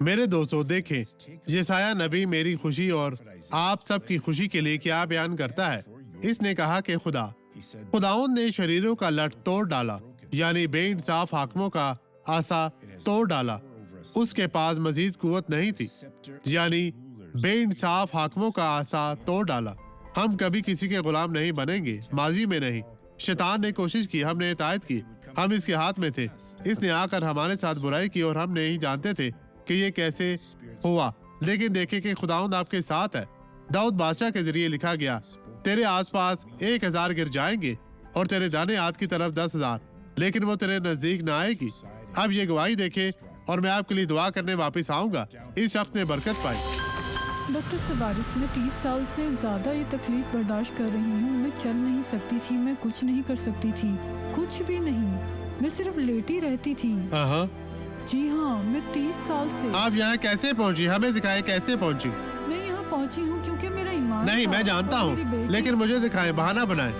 मेरे दोस्तों देखें, यशायाह नबी मेरी खुशी और आप सबकी खुशी के लिए क्या बयान करता है। इसने कहा कि खुदाउन ने शरीरों का लठ तोड़ डाला, यानी बेइंसाफ हाकिमों का आसा तोड़ डाला। उसके पास मजीद कुव्वत नहीं थी, यानी बेइंसाफ हाकिमों का आसा तोड़ डाला। हम कभी किसी के गुलाम नहीं बनेंगे, माजी में नहीं। शैतान ने कोशिश की, हमने इताअत की, हम इसके हाथ में थे। इसने आकर हमारे साथ बुराई की और हम नहीं जानते थे कि ये कैसे हुआ। लेकिन देखे कि खुदावंद आपके साथ है। दाऊद बादशाह के जरिए लिखा गया, तेरे आसपास 1000 गिर जाएंगे और तेरे दाने हाथ की तरफ 10,000, लेकिन वो तेरे नजदीक न आएगी। अब ये गवाही देखे और मैं आपके लिए दुआ करने वापस आऊंगा। इस शख्स ने बरकत पाई। डॉक्टर सवारिस, मैं 30 साल से ज्यादा ये तकलीफ बर्दाश्त कर रही हूँ। मैं चल नहीं सकती थी, मैं कुछ नहीं कर सकती थी, कुछ भी नहीं। मैं सिर्फ लेटी रहती थी। जी हाँ, मैं 30 साल से। आप यहाँ कैसे पहुँची? हमें दिखाएं कैसे पहुँची। मैं यहाँ पहुँची हूँ क्योंकि मेरा ईमान नहीं, था मैं जानता और हूँ, मेरी बेटी- लेकिन मुझे दिखाएं, बहाना बनाएं।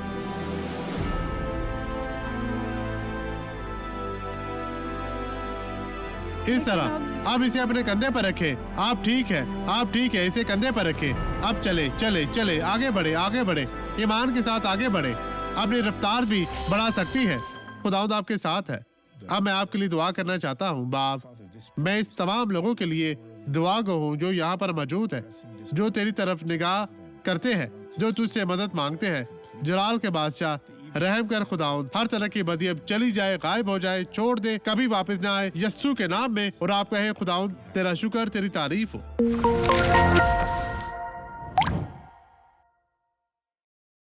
इस तरह आप इसे अपने कंधे पर रखें। आप ठीक है, आप ठीक है, इसे कंधे पर रखें। अब चले चले चले, आगे बढ़े, आगे बढ़े, ईमान के साथ आगे बढ़े। अपनी रफ्तार भी बढ़ा सकती है। खुदावंद आपके साथ है। अब मैं आपके लिए दुआ करना चाहता हूँ। बाप, मैं इस तमाम लोगों के लिए दुआ गो हूँ जो यहाँ पर मौजूद है, जो तेरी तरफ निगाह करते हैं, जो तुझसे मदद मांगते हैं। जलाल के बादशाह, रहम कर खुदाउन, हर तरह की बदी अब चली जाए, गायब हो जाए, छोड़ दे, कभी वापस ना आए, यस्सु के नाम में। और आप कहे खुदाउन तेरा शुक्र, तेरी तारीफ हो।